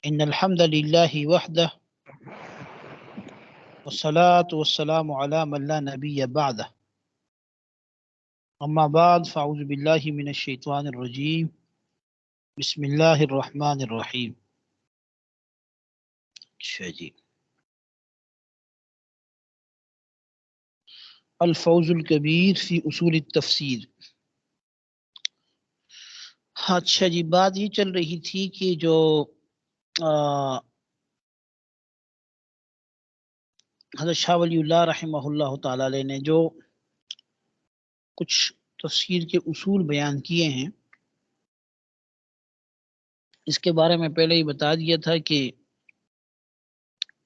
ان الحمد للہ وحدہ والصلاة والسلام علی من لا نبی بعدہ اما بعد فاعوذ باللہ من الشیطان الرجیم بسم اللہ الرحمن الرحیم. اچھا جی، الفوز الکبیر فی اصول التفسیر. اچھا جی، بات یہ چل رہی تھی کہ جو حضرت شاہ ولی اللہ رحمہ اللہ تعالی علیہ نے جو کچھ تفسیر کے اصول بیان کیے ہیں، اس کے بارے میں پہلے ہی بتا دیا تھا کہ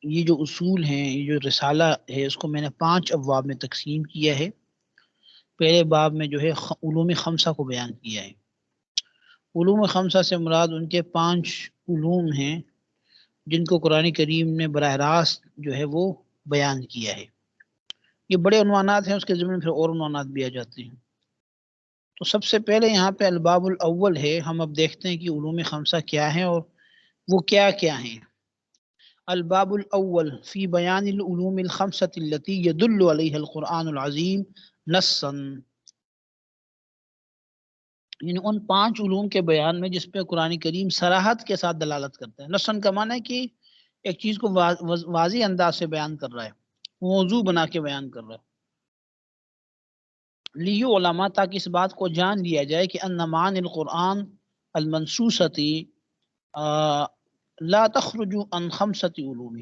یہ جو اصول ہیں، یہ جو رسالہ ہے، اس کو میں نے 5 ابواب میں تقسیم کیا ہے. پہلے باب میں جو ہے علوم خمسہ کو بیان کیا ہے. علوم خمسہ سے مراد ان کے 5 علوم ہیں جن کو قرآن کریم نے براہ راست جو ہے وہ بیان کیا ہے. یہ بڑے عنوانات ہیں، اس کے ضمن میں پھر اور عنوانات بھی آ جاتے ہیں. تو سب سے پہلے یہاں پہ الباب الاول ہے. ہم اب دیکھتے ہیں کہ علوم خمسہ کیا ہیں اور وہ کیا کیا ہیں. الباب الاول فی بیان العلوم الخمسۃ التي يدل علیہ القرآن العظیم نصا، یعنی ان 5 علوم کے بیان میں جس پہ قرآن کریم صراحت کے ساتھ دلالت کرتا ہے. نصاً کا معنی ہے کہ ایک چیز کو واضح انداز سے بیان کر رہا ہے، موضوع بنا کے بیان کر رہا ہے. لیو علماء، تاکہ اس بات کو جان لیا جائے کہ ان معانی القرآن المنصوصتی لا تخرج عن 5 علوم،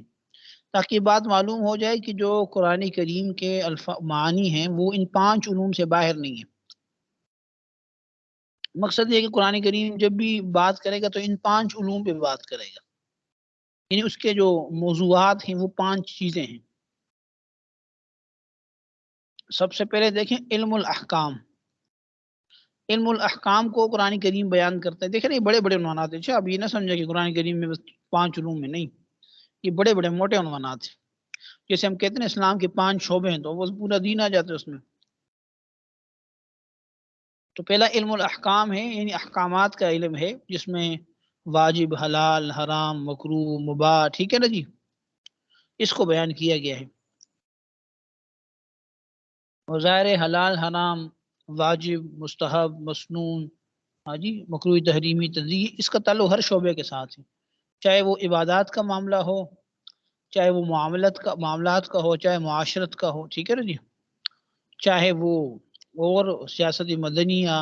تاکہ یہ بات معلوم ہو جائے کہ جو قرآن کریم کے معانی ہیں وہ ان 5 علوم سے باہر نہیں ہیں. مقصد یہ کہ قرآن کریم جب بھی بات کرے گا تو ان 5 علوم پہ بات کرے گا، یعنی اس کے جو موضوعات ہیں وہ 5 چیزیں ہیں. سب سے پہلے دیکھیں علم الاحکام. علم الاحکام کو قرآن کریم بیان کرتا ہے. دیکھیں یہ بڑے بڑے عنوانات ہیں. اب یہ نہ سمجھا کہ قرآن کریم میں بس 5 علوم میں نہیں، یہ بڑے بڑے موٹے عنوانات ہیں. جیسے ہم کہتے ہیں اسلام کے 5 شعبے ہیں تو وہ پورا دین آ جاتا ہے اس میں. تو پہلا علم الاحکام ہے، یعنی احکامات کا علم ہے جس میں واجب، حلال، حرام، مکروہ، مباح، ٹھیک ہے نا جی، اس کو بیان کیا گیا ہے. ظاہر حلال، حرام، واجب، مستحب، مسنون، ہاں جی، مکروہ، تحریمی، تنزیہی، اس کا تعلق ہر شعبے کے ساتھ ہے. چاہے وہ عبادات کا معاملہ ہو، چاہے وہ معاملات کا ہو، چاہے معاشرت کا ہو، ٹھیک ہے نا جی، چاہے وہ اور سیاست مدنی یا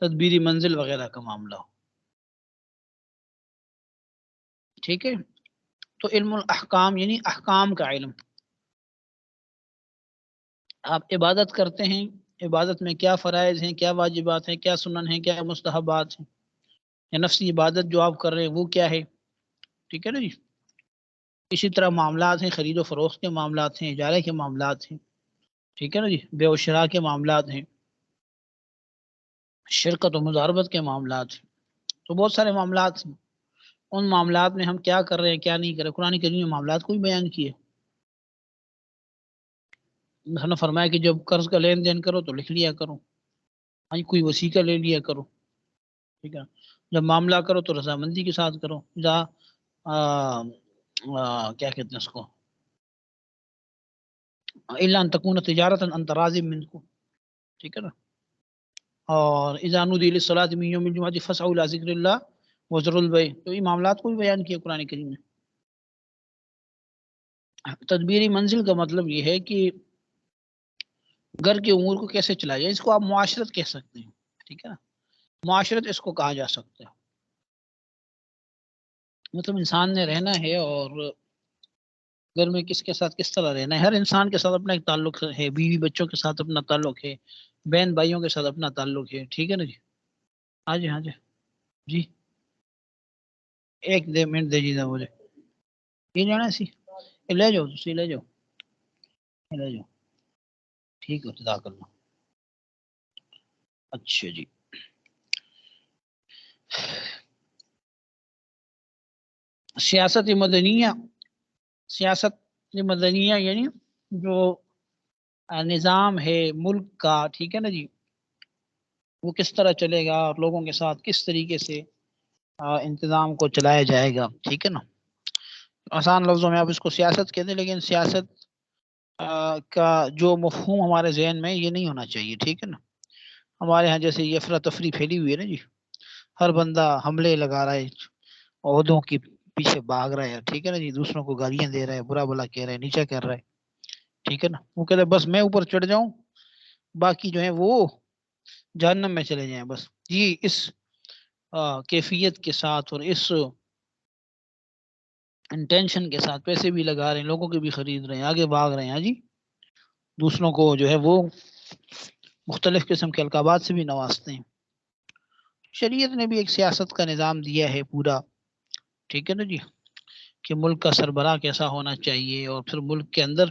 تدبیری منزل وغیرہ کا معاملہ ہو. ٹھیک ہے، تو علم الاحکام یعنی احکام کا علم. آپ عبادت کرتے ہیں، عبادت میں کیا فرائض ہیں، کیا واجبات ہیں، کیا سنن ہیں، کیا مستحبات ہیں، یا نفسی عبادت جو آپ کر رہے ہیں وہ کیا ہے. ٹھیک ہے نا جی. اسی طرح معاملات ہیں، خرید و فروخت کے معاملات ہیں، اجارے کے معاملات ہیں، ٹھیک ہے نا جی، بے و شراء کے معاملات ہیں، شرکت و مضاربت کے معاملات ہیں. تو بہت سارے معاملات ہیں. ان معاملات میں ہم کیا کر رہے ہیں، کیا نہیں کر رہے. قرآن کریم میں معاملات کو بھی بیان کیے. نے فرمایا کہ جب قرض کا لین دین کرو تو لکھ لیا کرو، کوئی وسیقہ لے لیا کرو، ٹھیک ہے. جب معاملہ کرو تو رضامندی کے ساتھ کرو. کیا کہتے ہیں اس کو، الا ان تکون تجارت عن تراض منکم، ٹھیک ہے نا. اور اذا نودی للصلاۃ من یوم الجمعۃ فاسعوا الی ذکر اللہ وذروا البیع. تو یہ معاملات کو بھی بیان کیا قرآن کریم نے. تدبیری منزل کا مطلب یہ ہے کہ گھر کے امور کو کیسے چلایا جائے. اس کو آپ معاشرت کہہ سکتے ہیں، ٹھیک ہے نا. معاشرت اس کو کہا جا سکتا ہے. مطلب انسان نے رہنا ہے اور گھر میں کس کے ساتھ کس طرح رہنا ہے. ہر انسان کے ساتھ اپنا ایک تعلق ہے، بیوی بچوں کے ساتھ اپنا تعلق ہے، بہن بھائیوں کے ساتھ اپنا تعلق ہے، ٹھیک ہے نا جی. ہاں جی، ہاں جی جی، ایک منٹ دے جیے مجھے. یہ جانا سی لے جاؤ، تھی لے جاؤ، لے جاؤ، ٹھیک ہے، جزاک اللہ. اچھا جی، سیاست مدنیہ. سیاست مدنیہ یعنی جو نظام ہے ملک کا، ٹھیک ہے نا جی، وہ کس طرح چلے گا اور لوگوں کے ساتھ کس طریقے سے انتظام کو چلایا جائے گا، ٹھیک ہے نا. آسان لفظوں میں آپ اس کو سیاست کہتے ہیں، لیکن سیاست کا جو مفہوم ہمارے ذہن میں یہ نہیں ہونا چاہیے، ٹھیک ہے نا. ہمارے ہاں جیسے یہ افراتفری پھیلی ہوئی ہے نا جی، ہر بندہ حملے لگا رہا ہے، عہدوں کے پیچھے بھاگ رہا ہے، ٹھیک ہے نا جی، دوسروں کو گالیاں دے رہا ہے، برا بلا کہہ رہا ہے، نیچا کر رہا ہے، ٹھیک ہے نا. وہ کہتے ہیں بس میں اوپر چڑھ جاؤں، باقی جو ہے وہ جہنم میں چلے جائیں بس. جی اس کیفیت کے ساتھ اور اس انٹینشن کے ساتھ پیسے بھی لگا رہے ہیں، لوگوں کے بھی خرید رہے ہیں، آگے بھاگ رہے ہیں. ہاں جی، دوسروں کو جو ہے وہ مختلف قسم کے القابات سے بھی نوازتے ہیں. شریعت نے بھی ایک سیاست کا نظام دیا ہے پورا، ٹھیک ہے نا جی، کہ ملک کا سربراہ کیسا ہونا چاہیے، اور پھر ملک کے اندر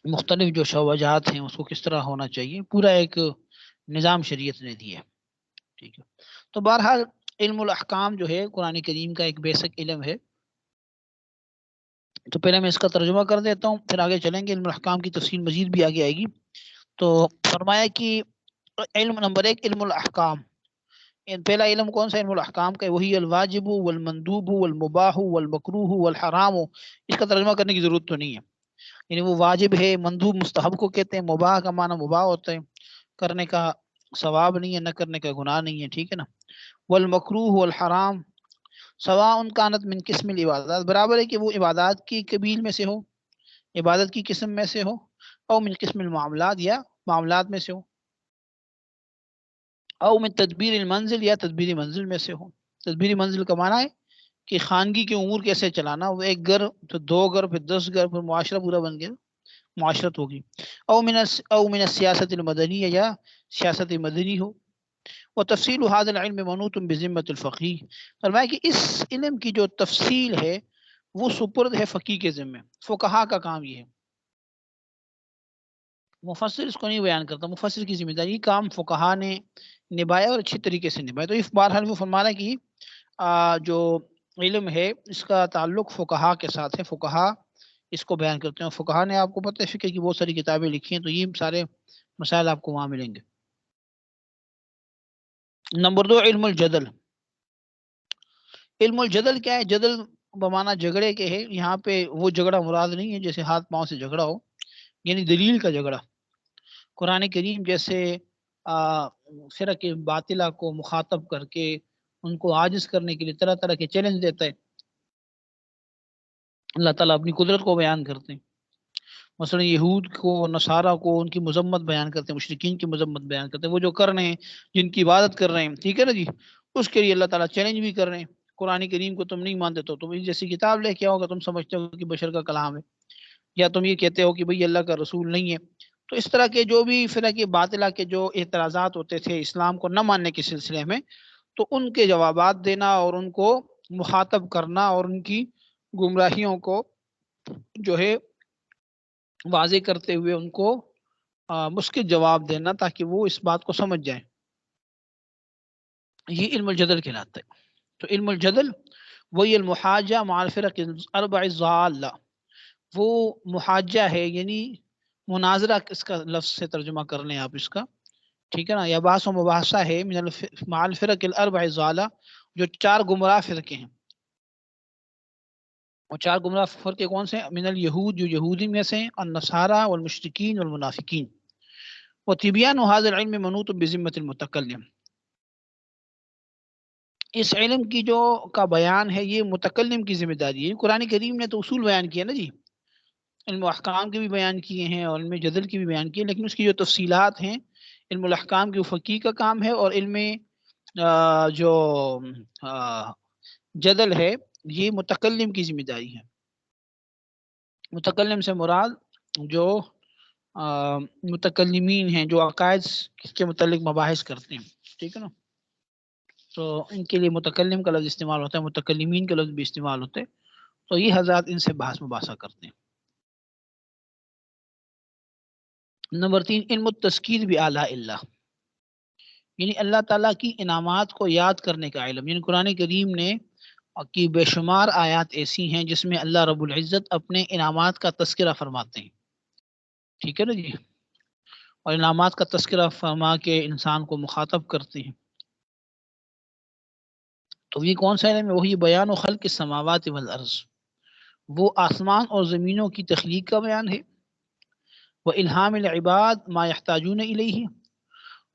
مختلف جو شعبات ہیں اس کو کس طرح ہونا چاہیے، پورا ایک نظام شریعت نے دیا ہے. ٹھیک ہے، تو بہرحال علم الاحکام جو ہے قرآن کریم کا ایک بیسک علم ہے. تو پہلے میں اس کا ترجمہ کر دیتا ہوں، پھر آگے چلیں گے. علم الاحکام کی تفصیل مزید بھی آگے آئے گی. تو فرمایا کہ علم نمبر 1 علم الاحکام. پہلا علم کون سا علم الاحکام کا ہے؟ وہی الواجب والمندوب والمباح والمکروہ والحرام. اس کا ترجمہ کرنے کی ضرورت تو نہیں ہے. یعنی وہ واجب ہے، مندوب مستحب کو کہتے ہیں، مباح کا معنی مباح ہوتا ہے، کرنے کا ثواب نہیں ہے، نہ کرنے کا گناہ نہیں ہے، ٹھیک ہے نا. والمکروہ والحرام سواء کانت من قسم العبادات، برابر ہے کہ وہ عبادات کی قبیل میں سے ہو، عبادت کی قسم میں سے ہو، او من قسم المعاملات یا معاملات میں سے ہو، او من تدبیر المنزل یا تدبیری منزل میں سے ہو. تدبیری منزل کا معنی ہے کہ خانگی کے امور کیسے چلانا، وہ ایک گھر پھر 2 گھر پھر 10 گھر پھر معاشرہ پورا بن گیا، معاشرت ہوگی. او من السیاست المدنی یا سیاست مدنی ہو. وتفصیل هذا العلم منوط بذمۃ الفقیہ. فرمایا کہ اس علم کی جو تفصیل ہے وہ سپرد ہے فقیہ کے ذمہ. فقہا کا کام یہ ہے، مفسر اس کو نہیں بیان کرتا. مفسر کی ذمہ داری کام فقہا نے نبھایا اور اچھی طریقے سے نبھایا. تو اس بہرحال وہ فرما رہا ہے کہ جو علم ہے اس کا تعلق فقہا کے ساتھ ہے، فقہا اس کو بیان کرتے ہیں. فقہا نے آپ کو پتہ ہے فقہ کی بہت ساری کتابیں لکھی ہیں، تو یہ سارے مسائل آپ کو وہاں ملیں گے. نمبر 2 علم الجدل. علم الجدل کیا ہے؟ جدل بمانا جھگڑے کے ہے. یہاں پہ وہ جھگڑا مراد نہیں ہے جیسے ہاتھ پاؤں سے جھگڑا ہو، یعنی دلیل کا جھگڑا. قرآن کریم جیسے فرق باطلہ کو مخاطب کر کے ان کو عاجز کرنے کے لیے طرح طرح کے چیلنج دیتا ہے، اللہ تعالیٰ اپنی قدرت کو بیان کرتے ہیں. مثلا یہود کو، نصارہ کو ان کی مذمت بیان کرتے ہیں، مشرکین کی مذمت بیان کرتے ہیں، وہ جو کر رہے ہیں، جن کی عبادت کر رہے ہیں، ٹھیک ہے نا جی، اس کے لیے اللہ تعالیٰ چیلنج بھی کر رہے ہیں. قرآن کریم کو تم نہیں مانتے تو تم اس جیسی کتاب لے کے آؤ گا، تم سمجھتے ہو کہ بشر کا کلام ہے، یا تم یہ کہتے ہو کہ بھئی اللہ کا رسول نہیں ہے. تو اس طرح کے جو بھی فرق باطلہ کے جو اعتراضات ہوتے تھے اسلام کو نہ ماننے کے سلسلے میں، تو ان کے جوابات دینا اور ان کو مخاطب کرنا اور ان کی گمراہیوں کو جو ہے واضح کرتے ہوئے ان کو مشکل جواب دینا تاکہ وہ اس بات کو سمجھ جائیں، یہ علم الجدل کہلاتا ہے. تو علم الجدل وہی المحاجہ مع الفرق الاربع الضالہ، وہ محاجہ ہے، یعنی مناظرہ اس کا لفظ سے ترجمہ کر لیں آپ اس کا، ٹھیک ہے نا، یا بحث و مباحثہ ہے مع الفرق الاربع الضالہ، جو 4 گمراہ فرقے ہیں. اور 4 گمراہ فرقے کون سے ہیں؟ من الیہود، جو یہودی میں سے ہیں، النصارى والمشرکین والمنافقین. وطبیان هذا العلم منوط بذمۃ المتکلم. اس علم کی جو کا بیان ہے یہ متکلم کی ذمہ داری ہے. قرآن کریم نے تو اصول بیان کیا نا جی، علم احکام کے بھی بیان کیے ہیں اور علم جدل کی بھی بیان کیے، لیکن اس کی جو تفصیلات ہیں علم الاحکام کی فقیہ کا کام ہے، اور علم جو جدل ہے یہ متکلم کی ذمہ داری ہے. متکلم سے مراد جو متکلمین ہیں، جو عقائد کے متعلق مباحث کرتے ہیں، ٹھیک ہے نا، تو ان کے لیے متکلم کا لفظ استعمال ہوتا ہے، متکلمین کا لفظ بھی استعمال ہوتے ہیں. تو یہ حضرات ان سے بحث مباحثہ کرتے ہیں. نمبر 3 علم التذکیر بآلاء اللہ، یعنی اللہ تعالیٰ کی انعامات کو یاد کرنے کا علم. یعنی قرآن کریم نے کی بے شمار آیات ایسی ہیں جس میں اللہ رب العزت اپنے انعامات کا تذکرہ فرماتے ہیں، ٹھیک ہے نا جی، اور انعامات کا تذکرہ فرما کے انسان کو مخاطب کرتے ہیں. تو یہ کون سا علم ہے؟ وہی بیان و خلق السماوات والارض، وہ آسمان اور زمینوں کی تخلیق کا بیان ہے، وہ الہام العباد ما یحتاجون الیہ،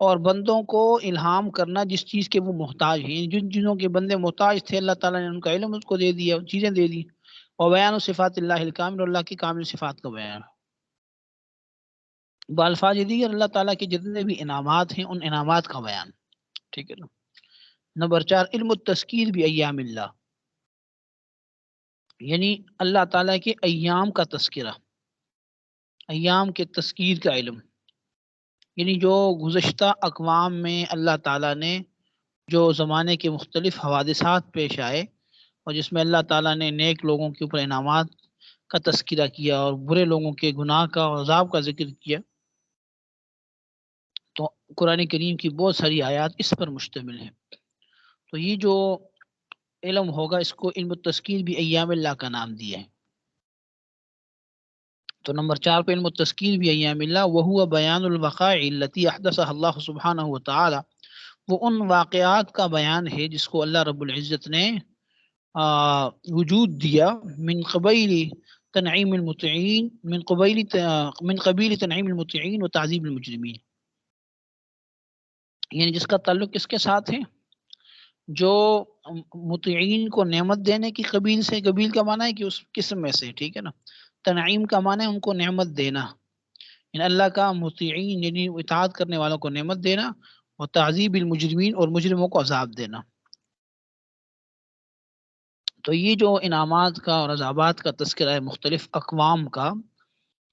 اور بندوں کو الہام کرنا جس چیز کے وہ محتاج ہیں، جن چیزوں کے بندے محتاج تھے اللہ تعالیٰ نے ان کا علم اس کو دے دیا، چیزیں دے دی، اور بیان و صفات اللہ الکامل، اور اللہ کی کامل صفات کا بیان، بالفاظ دیگر اللہ تعالیٰ کے جتنے بھی انعامات ہیں ان انعامات کا بیان، ٹھیک ہے نا۔ نمبر 4 علم التذکیر بھی ایام اللہ، یعنی اللہ تعالیٰ کے ایام کا تذکرہ، ایام کے تذکیر کا علم، یعنی جو گزشتہ اقوام میں اللہ تعالیٰ نے جو زمانے کے مختلف حوادثات پیش آئے اور جس میں اللہ تعالیٰ نے نیک لوگوں کے اوپر انعامات کا تذکرہ کیا اور برے لوگوں کے گناہ کا اور عذاب کا ذکر کیا، تو قرآن کریم کی بہت ساری آیات اس پر مشتمل ہیں۔ تو یہ جو علم ہوگا اس کو علم التذکیر بھی ایام اللہ کا نام دیا ہے۔ تو نمبر 4 پہ علم التذکیر بھی ایام اللہ، وہو بیان الوقائع التي احدثها اللہ سبحانہ وتعالی، وہ ان واقعات کا بیان ہے جس کو اللہ رب العزت نے وجود دیا، من قبیل تنعیم المطیعین، من قبیل تنعیم المطیعین و تعذیب المجرمین، یعنی جس کا تعلق کس کے ساتھ ہے؟ جو مطیعین کو نعمت دینے کی قبیل سے، قبیل کا معنی ہے کہ اس قسم میں سے، ٹھیک ہے نا، تنعیم کا معنی ہے ان کو نعمت دینا، یعنی اللہ کا مطیعین یعنی اطاعت کرنے والوں کو نعمت دینا، اور تعذیب المجرمین اور مجرموں کو عذاب دینا۔ تو یہ جو انعامات کا اور عذابات کا تذکرہ ہے مختلف اقوام کا،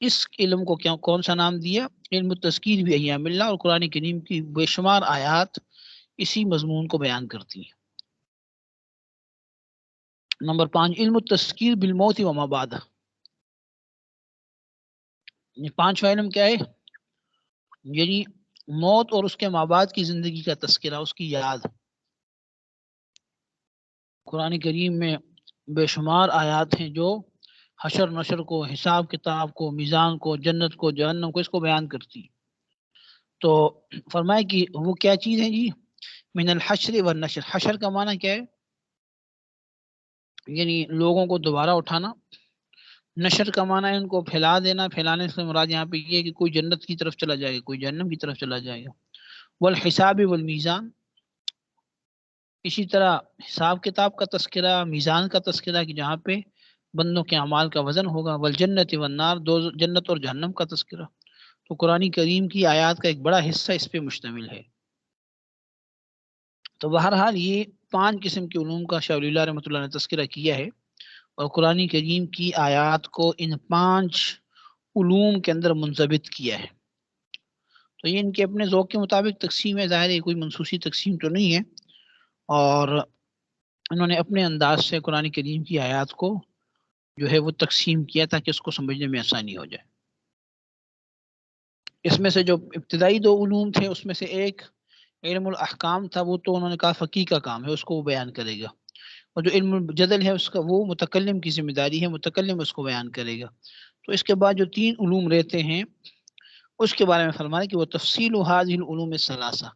اس علم کو کون سا نام دیا؟ علم التذکیر بھی ایام اللہ، اور قرآن کریم کی بے شمار آیات اسی مضمون کو بیان کرتی ہیں۔ نمبر 5 علم التذکیر بالموت وما بعد، یہ 5واں علم کیا ہے؟ یعنی موت اور اس کے ما بعد کی زندگی کا تذکرہ، اس کی یاد۔ قرآن کریم میں بے شمار آیات ہیں جو حشر نشر کو، حساب کتاب کو، میزان کو، جنت کو، جہنم کو، اس کو بیان کرتی۔ تو فرمائے کہ وہ کیا چیز ہے جی؟ من الحشر والنشر، حشر کا معنی کیا ہے؟ یعنی لوگوں کو دوبارہ اٹھانا، نشر کا معنی ہے ان کو پھیلا دینا، پھیلانے سے مراد یہاں پہ یہ ہے کہ کوئی جنت کی طرف چلا جائے گا، کوئی جہنم کی طرف چلا جائے گا۔ والحساب والمیزان، اسی طرح حساب کتاب کا تذکرہ، میزان کا تذکرہ کہ جہاں پہ بندوں کے اعمال کا وزن ہوگا، والجنت والنار، دو جنت اور جہنم کا تذکرہ۔ تو قرآن کریم کی آیات کا ایک بڑا حصہ اس پہ مشتمل ہے۔ تو بہرحال یہ 5 قسم کے علوم کا شاہ ولی اللہ رحمۃ اللہ نے تذکرہ کیا ہے، اور قرآن کریم کی آیات کو ان 5 علوم کے اندر منضبط کیا ہے۔ تو یہ ان کے اپنے ذوق کے مطابق تقسیم ہے، ظاہر ہے کوئی منصوصی تقسیم تو نہیں ہے، اور انہوں نے اپنے انداز سے قرآن کریم کی آیات کو جو ہے وہ تقسیم کیا تاکہ اس کو سمجھنے میں آسانی ہو جائے۔ اس میں سے جو ابتدائی 2 علوم تھے اس میں سے ایک علم الاحکام تھا، وہ تو انہوں نے کہا فقیہ کا کام ہے، اس کو وہ بیان کرے گا، اور جو علم الجدل ہے اس کا وہ متکلم کی ذمہ داری ہے، متکلم اس کو بیان کرے گا۔ تو اس کے بعد جو 3 علوم رہتے ہیں اس کے بارے میں فرمایا کہ وہ تفصیل هذه العلوم الثلاثہ،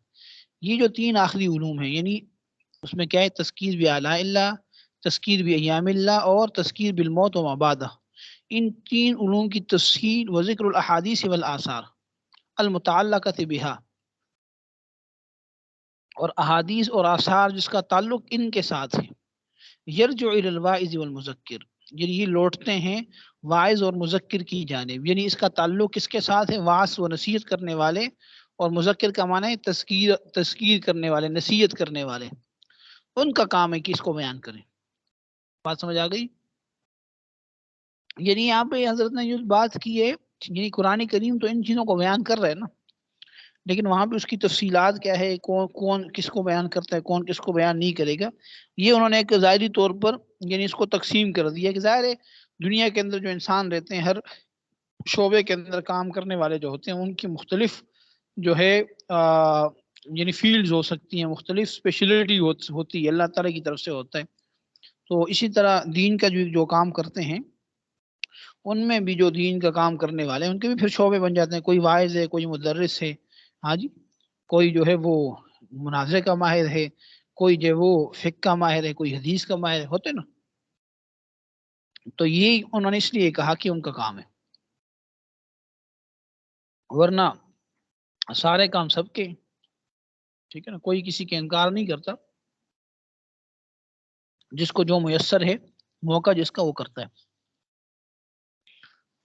یہ جو 3 آخری علوم ہیں، یعنی اس میں کیا ہے؟ تذکیر بآلاء اللہ، تذکیر بایام اللہ، اور تذکیر بالموت وما بعدہ، ان 3 علوم کی تفصیل و ذکر الاحادیث والآثار المتعلقۃ بہا، اور احادیث اور آثار جس کا تعلق ان کے ساتھ ہے، یرجع الی الواعظ والمذکر، یعنی یہ لوٹتے ہیں واعظ اور مذکر کی جانب، یعنی اس کا تعلق کس کے ساتھ ہے؟ واعظ و نصیحت کرنے والے، اور مذکر کا معنی ہے تذکیر کرنے والے، نصیحت کرنے والے، ان کا کام ہے کہ اس کو بیان کریں۔ بات سمجھ آ گئی؟ یعنی یہاں پہ حضرت نے جو بات کی ہے، یعنی قرآن کریم تو ان چیزوں کو بیان کر رہے ہیں نا، لیکن وہاں پہ اس کی تفصیلات کیا ہے، کون کس کو بیان کرتا ہے، کون کس کو بیان نہیں کرے گا، یہ انہوں نے ایک ظاہری طور پر یعنی اس کو تقسیم کر دیا کہ ظاہر ہے دنیا کے اندر جو انسان رہتے ہیں، ہر شعبے کے اندر کام کرنے والے جو ہوتے ہیں ان کی مختلف جو ہے یعنی فیلڈز ہو سکتی ہیں، مختلف اسپیشلٹی ہوتی ہے، اللہ تعالیٰ کی طرف سے ہوتا ہے۔ تو اسی طرح دین کا جو کام کرتے ہیں ان میں بھی جو دین کا کام کرنے والے ہیں ان کے بھی پھر شعبے بن جاتے ہیں، کوئی واعظ ہے، کوئی مدرس ہے، ہاں جی، کوئی جو ہے وہ مناظرے کا ماہر ہے، کوئی جو وہ فقہ کا ماہر ہے، کوئی حدیث کا ماہر ہوتے نا، تو یہ انہوں نے اس لیے کہا کہ ان کا کام ہے، ورنہ سارے کام سب کے، ٹھیک ہے نا، کوئی کسی کے انکار نہیں کرتا، جس کو جو میسر ہے موقع جس کا وہ کرتا ہے۔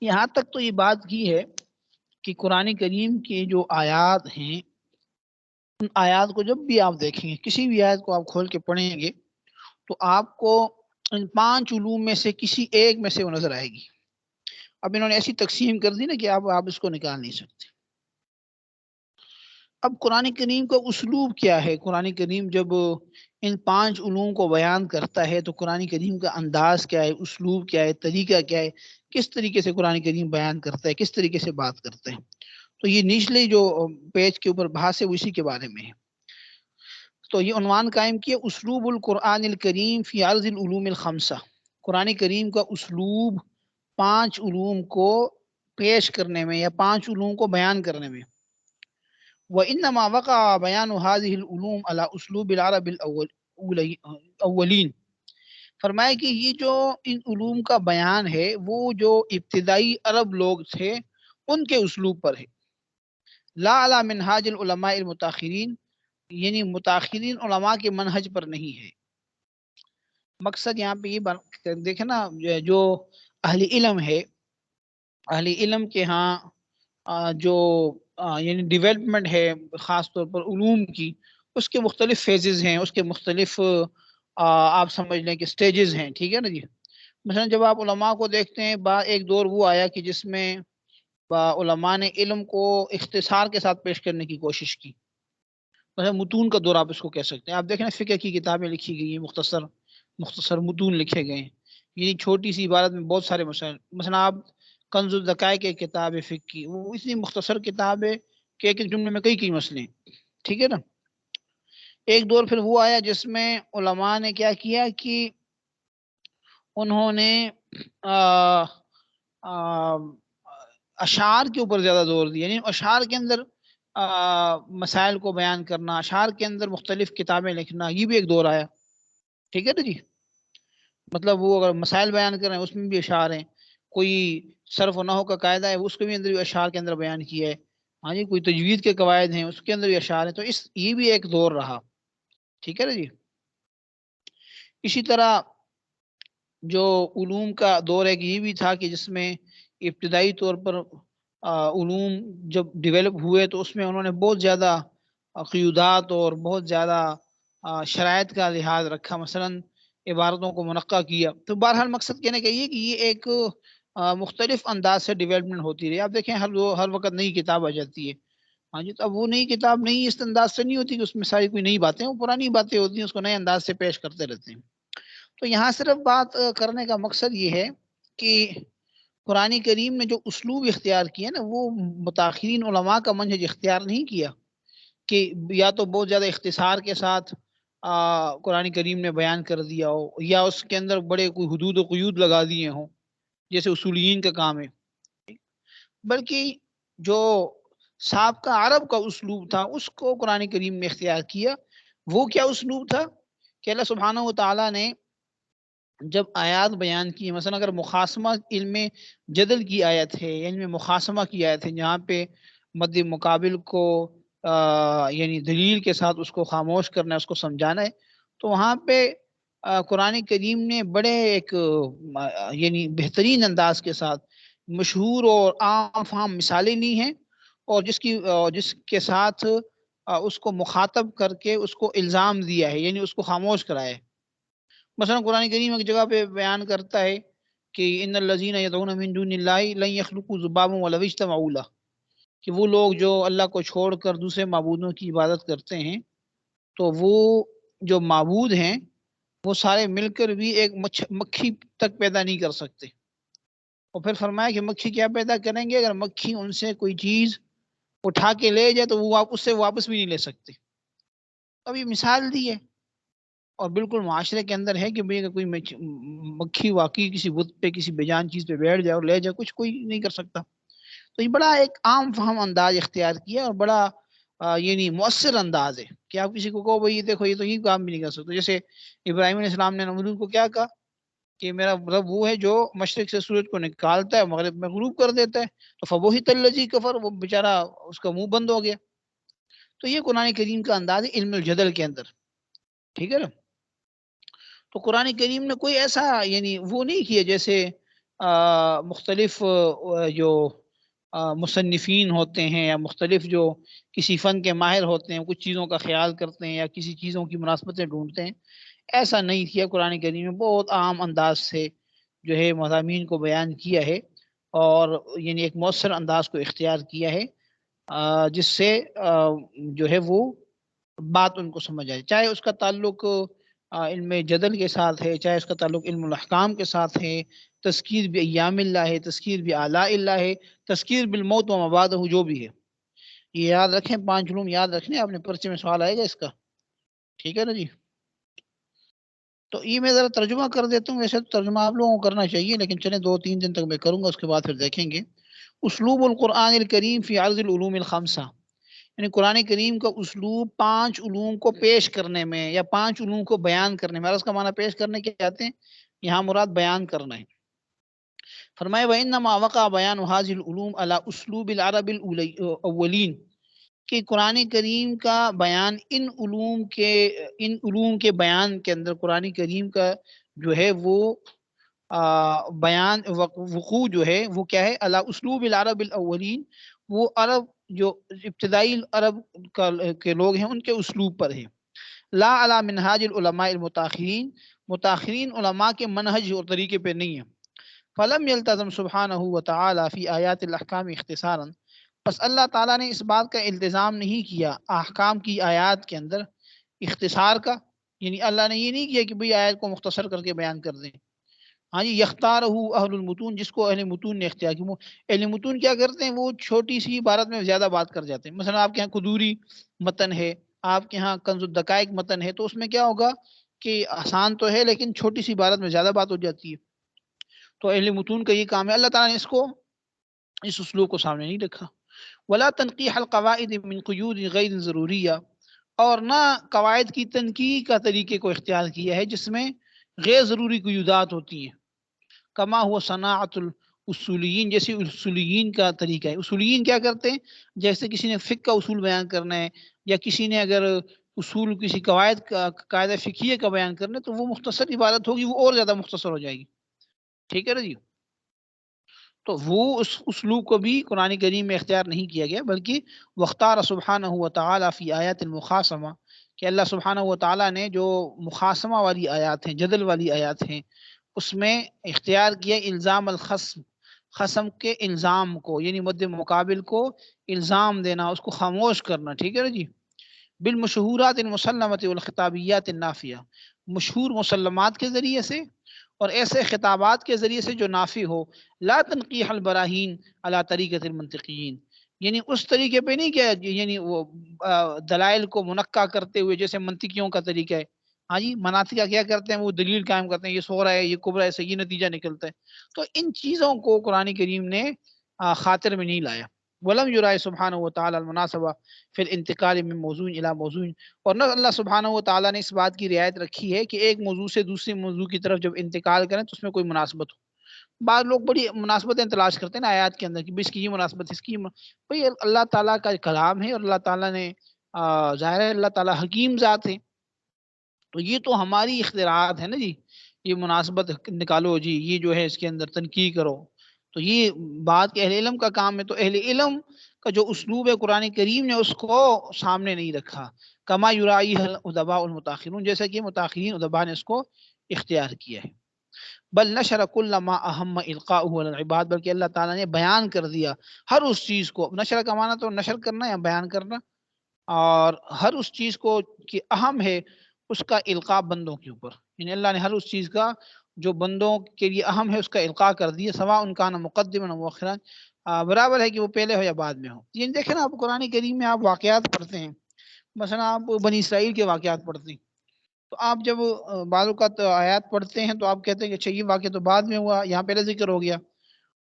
یہاں تک تو یہ بات کی ہے کہ قرآن کریم کے جو آیات ہیں، ان آیات کو جب بھی آپ دیکھیں گے، کسی بھی آیت کو آپ کھول کے پڑھیں گے تو آپ کو ان 5 علوم میں سے کسی ایک میں سے وہ نظر آئے گی۔ اب انہوں نے ایسی تقسیم کر دی نا کہ آپ اس کو نکال نہیں سکتے۔ اب قرآن کریم کا اسلوب کیا ہے؟ قرآن کریم جب ان 5 علوم کو بیان کرتا ہے تو قرآن کریم کا انداز کیا ہے، اسلوب کیا ہے، طریقہ کیا ہے، کس طریقے سے قرآن کریم بیان کرتا ہے، کس طریقے سے بات کرتا ہے؟ تو یہ نچلے جو پیج کے اوپر بحث ہے وہ اسی کے بارے میں ہے۔ تو یہ عنوان قائم کیا، اسلوب القرآن الکریم فی عرض العلوم الخمسہ، قرآن کریم کا اسلوب 5 علوم کو پیش کرنے میں یا 5 علوم کو بیان کرنے میں۔ وَإِنَّمَا وَقَعَ بَيَانُ هَذِهِ الْعُلُومِ عَلَى أُسْلُوبِ الْعَرَبِ الْأَوَّلِينَ، فرمایا کہ یہ جو ان علوم کا بیان ہے وہ جو ابتدائی عرب لوگ تھے ان کے اسلوب پر ہے، لا علی منہاج العلماء المتاخرین، یعنی متاخرین علماء کے منہج پر نہیں ہے۔ مقصد یہاں پہ یہ دیکھیں نا، جو اہل علم ہے، اہل علم کے ہاں جو یعنی ڈیولپمنٹ ہے خاص طور پر علوم کی، اس کے مختلف فیزز ہیں، اس کے مختلف آپ سمجھ لیں کہ سٹیجز ہیں، ٹھیک ہے نا جی۔ مثلا جب آپ علماء کو دیکھتے ہیں، ایک دور وہ آیا کہ جس میں علماء نے علم کو اختصار کے ساتھ پیش کرنے کی کوشش کی، مثلا متون کا دور آپ اس کو کہہ سکتے ہیں۔ آپ دیکھیں فقہ کی کتابیں لکھی گئی ہیں، مختصر متون لکھے گئے ہیں، یعنی چھوٹی سی عبارت میں بہت سارے مسائل۔ مثلا آپ کنز الذکائر کی کتاب ہے فقہ کی، وہ اتنی مختصر کتاب ہے کہ ایک جملے میں کئی مسئلے ہیں، ٹھیک ہے نا۔ ایک دور پھر وہ آیا جس میں علماء نے کیا کیا کہ انہوں نے اشعار کے اوپر زیادہ زور دیا، یعنی اشعار کے اندر مسائل کو بیان کرنا، اشعار کے اندر مختلف کتابیں لکھنا، یہ بھی ایک دور آیا، ٹھیک ہے نا جی۔ مطلب وہ اگر مسائل بیان کر رہے ہیں اس میں بھی اشعار ہیں، کوئی صرف و نحو کا قاعدہ ہے اس کے بھی اندر بھی اشعار کے اندر بیان کیا ہے، ہاں جی، کوئی تجوید کے قواعد ہیں اس کے اندر بھی اشعار ہیں، تو یہ بھی ایک دور رہا، ٹھیک ہے نا جی۔ اسی طرح جو علوم کا دور ہے کہ یہ بھی تھا کہ جس میں ابتدائی طور پر علوم جب ڈیولپ ہوئے تو اس میں انہوں نے بہت زیادہ قیودات اور بہت زیادہ شرائط کا لحاظ رکھا، مثلا عبارتوں کو منقع کیا۔ تو بہرحال مقصد کہنے کا یہ کہ یہ ایک مختلف انداز سے ڈیولپمنٹ ہوتی رہی۔ آپ دیکھیں ہر وقت نئی کتاب آ جاتی ہے، ہاں جی، تو اب وہ نئی کتاب نئی اس انداز سے نہیں ہوتی کہ اس میں ساری کوئی نئی باتیں، وہ پرانی باتیں ہوتی ہیں، اس کو نئے انداز سے پیش کرتے رہتے ہیں۔ تو یہاں صرف بات کرنے کا مقصد یہ ہے کہ قرآن کریم نے جو اسلوب اختیار کیا نا، وہ متاخرین علماء کا منہج اختیار نہیں کیا کہ یا تو بہت زیادہ اختصار کے ساتھ قرآن کریم نے بیان کر دیا ہو، یا اس کے اندر بڑے کوئی حدود و قیود لگا دیے ہوں جیسے اصولین کا کام ہے، بلکہ جو سابقہ عرب کا اسلوب تھا اس کو قرآن کریم نے اختیار کیا۔ وہ کیا اسلوب تھا کہ اللہ سبحانہ و تعالیٰ نے جب آیات بیان کی، مثلا اگر مخاصمہ علم جدل کی آیت ہے، یعنی مخاصمہ کی آیت ہے جہاں پہ مد مقابل کو یعنی دلیل کے ساتھ اس کو خاموش کرنا ہے، اس کو سمجھانا ہے، تو وہاں پہ قرآن کریم نے بڑے ایک یعنی بہترین انداز کے ساتھ مشہور اور عام فہم مثالیں لی ہیں، اور جس کے ساتھ اس کو مخاطب کر کے اس کو الزام دیا ہے، یعنی اس کو خاموش کرایا ہے۔ مثلا قرآن کریم ایک جگہ پہ بیان کرتا ہے کہ ان الذین یدعون من دون اللہ لن یخلقوا ذبابا ولو اجتمعوا لہ، کہ وہ لوگ جو اللہ کو چھوڑ کر دوسرے معبودوں کی عبادت کرتے ہیں تو وہ جو معبود ہیں وہ سارے مل کر بھی ایک مکھی تک پیدا نہیں کر سکتے۔ اور پھر فرمایا کہ مکھی کیا پیدا کریں گے؟ اگر مکھی ان سے کوئی چیز اٹھا کے لے جائے تو وہ اس سے واپس بھی نہیں لے سکتے۔ اب یہ مثال دی ہے، اور بالکل معاشرے کے اندر ہے کہ بھئی اگر کوئی مکھی واقعی کسی بت پہ کسی بیجان چیز پہ بیٹھ جائے اور لے جائے، کوئی نہیں کر سکتا۔ تو یہ بڑا ایک عام فہم انداز اختیار کیا اور بڑا یعنی مؤثر انداز ہے کہ آپ کسی کو کہو بھائی دیکھو یہ تو یہ کام بھی نہیں کر سکتے. جیسے ابراہیم علیہ السلام نے نمرود کو کیا کہا کہ میرا رب وہ ہے جو مشرق سے سورج کو نکالتا ہے مغرب میں غروب کر دیتا ہے. تو فبہت الذی کفر، وہ بیچارہ اس کا منہ بند ہو گیا. تو یہ قرآن کریم کا انداز ہے علم الجدل کے اندر. ٹھیک ہے نا. تو قرآن کریم نے کوئی ایسا یعنی وہ نہیں کیا جیسے مختلف جو مصنفین ہوتے ہیں یا مختلف جو کسی فن کے ماہر ہوتے ہیں کچھ چیزوں کا خیال کرتے ہیں یا کسی چیزوں کی مناسبتیں ڈھونڈتے ہیں. ایسا نہیں کیا قرآن کریم میں. بہت عام انداز سے جو ہے مضامین کو بیان کیا ہے اور یعنی ایک مؤثر انداز کو اختیار کیا ہے جس سے جو ہے وہ بات ان کو سمجھ آئے. چاہے اس کا تعلق علم جدل کے ساتھ ہے، چاہے اس کا تعلق علم الاحکام کے ساتھ ہے، تذکیر بایام اللہ ہے، تذکیر بآلاء اللہ ہے، تذکیر بالموت و مبعدہ جو بھی ہے. یہ یاد رکھیں، 5 علوم یاد رکھنے. آپ نے پرچے میں سوال آئے گا اس کا. ٹھیک ہے نا جی. تو یہ میں ذرا ترجمہ کر دیتا ہوں. ویسے تو ترجمہ آپ لوگوں کو کرنا چاہیے لیکن چلیں 2-3 دن تک میں کروں گا، اس کے بعد پھر دیکھیں گے. اسلوب القرآن الکریم فی عرض العلوم الخمسہ، یعنی قرآن کریم کا اسلوب 5 علوم کو پیش کرنے میں یا 5 علوم کو بیان کرنے میں. عرض کا معنی پیش کرنے کے آتے ہیں، یہاں مراد بیان کرنا ہے. فرمائے وَإِنَّمَا وَقَعَ بَيَانُ هَذِهِ الْعُلُومِ عَلَى أُسْلُوبِ الْعَرَبِ الْأَوَّلِينَ، کہ قرآن کریم کا بیان ان علوم کے بیان کے اندر قرآن کریم کا جو ہے وہ بیان وقوع جو ہے وہ کیا ہے علی اسلوب العرب الاولین، وہ عرب جو ابتدائی عرب کے لوگ ہیں ان کے اسلوب پر ہے. لا علی منہاج العلماء المتاخرین، متاخرین علماء کے منہج اور طریقے پہ نہیں ہے. فلم یلتزم سبحانہ وتعالی فی آیات الاحکام اختصارا، بس اللہ تعالیٰ نے اس بات کا التزام نہیں کیا احکام کی آیات کے اندر اختصار کا، یعنی اللہ نے یہ نہیں کیا کہ بھئی آیت کو مختصر کر کے بیان کر دیں. ہاں جی، یختارہ اہل المتون، جس کو اہل متون نے اختیار کیا. اہل متون کیا کرتے ہیں، وہ چھوٹی سی عبارت میں زیادہ بات کر جاتے ہیں. مثلا آپ کے یہاں قدوری متن ہے، آپ کے ہاں کنز الدقائق متن ہے، تو اس میں کیا ہوگا کہ آسان تو ہے لیکن چھوٹی سی عبارت میں زیادہ بات ہو جاتی ہے. تو اہل متون کا یہ کام ہے. اللہ تعالیٰ نے اس اسلوب کو سامنے نہیں رکھا. ولا تنقیح القواعد من قیود غیر ضروریہ، اور نہ قواعد کی تنقیح کا طریقے کو اختیار کیا ہے جس میں غیر ضروری قیودات ہوتی ہیں. کما ہوا صناعت الاصولیین، جیسے اصولیین کا طریقہ ہے. اصولیین کیا کرتے ہیں، جیسے کسی نے فقہ کا اصول بیان کرنا ہے یا کسی نے اگر اصول کسی قاعدہ فقہیہ کا بیان کرنا ہے تو وہ مختصر عبارت ہوگی، وہ اور زیادہ مختصر ہو جائے گی. ٹھیک ہے نا جی. تو وہ اس اسلوب کو بھی قرآن کریم میں اختیار نہیں کیا گیا، بلکہ واختار سبحانہ وتعالی فی آیات المخاصمہ، کہ اللہ سبحانہ وتعالی نے جو مخاصمہ والی آیات ہیں، جدل والی آیات ہیں، اس میں اختیار کیا الزام الخصم، خصم کے الزام کو، یعنی مد مقابل کو الزام دینا، اس کو خاموش کرنا. ٹھیک ہے نا جی. بالمشہورات المسلمۃ والخطابیات النافیہ، مشہور مسلمات کے ذریعے سے اور ایسے خطابات کے ذریعے سے جو نافی ہو. لا تنقیح البراہین علی طریقۃ المنطقیین، یعنی اس طریقے پہ نہیں کہ یعنی وہ دلائل کو منقع کرتے ہوئے جیسے منطقیوں کا طریقہ ہے. ہاں جی، مناطقہ کیا کرتے ہیں، وہ دلیل قائم کرتے ہیں، یہ صغرا ہے، یہ کبرا ہے، صحیح نتیجہ نکلتا ہے. تو ان چیزوں کو قرآن کریم نے خاطر میں نہیں لایا. ولم یرائے سبحانہ وتعالی المناسبہ فی الانتقال من موضوع الی موضوع، اور نہ اللہ سبحانہ وتعالی نے اس بات کی رعایت رکھی ہے کہ ایک موضوع سے دوسرے موضوع کی طرف جب انتقال کریں تو اس میں کوئی مناسبت ہو. بعض لوگ بڑی مناسبتیں تلاش کرتے ہیں نا آیات کے اندر کہ اس کی یہ مناسبت، اس کی بھئی اللہ تعالیٰ کا کلام ہے اور اللہ تعالیٰ نے ظاہر ہے اللہ تعالیٰ حکیم ذات ہے، تو یہ تو ہماری اختراعات ہے نا جی. یہ مناسبت نکالو جی، یہ جو ہے اس کے اندر تنقیح کرو، تو یہ بات کہ اہل علم کا کام ہے. تو اہل علم کا جو اسلوب ہے قرآن کریم نے اس کو سامنے نہیں رکھا. کما یرائی الادباء المتاخرون، جیسا کہ متاخرین ادباء نے اس کو اختیار کیا ہے. بل نشر کل ما اہم القاؤہ علی العباد، بلکہ اللہ تعالیٰ نے بیان کر دیا ہر اس چیز کو. نشر کا معنی تو نشر کرنا یا بیان کرنا، اور ہر اس چیز کو کہ اہم ہے اس کا القاء بندوں کے اوپر، یعنی اللہ نے ہر اس چیز کا جو بندوں کے لیے اہم ہے اس کا القاء کر دیا. سواء کان مقدما و مؤخرا، برابر ہے کہ وہ پہلے ہو یا بعد میں ہو. یعنی دیکھیں نا، آپ قرآن کریم میں آپ واقعات پڑھتے ہیں، مثلا آپ بنی اسرائیل کے واقعات پڑھتے ہیں، تو آپ جب بعض اوقات آیات پڑھتے ہیں تو آپ کہتے ہیں کہ اچھا یہ واقعہ تو بعد میں ہوا، یہاں پہلے ذکر ہو گیا.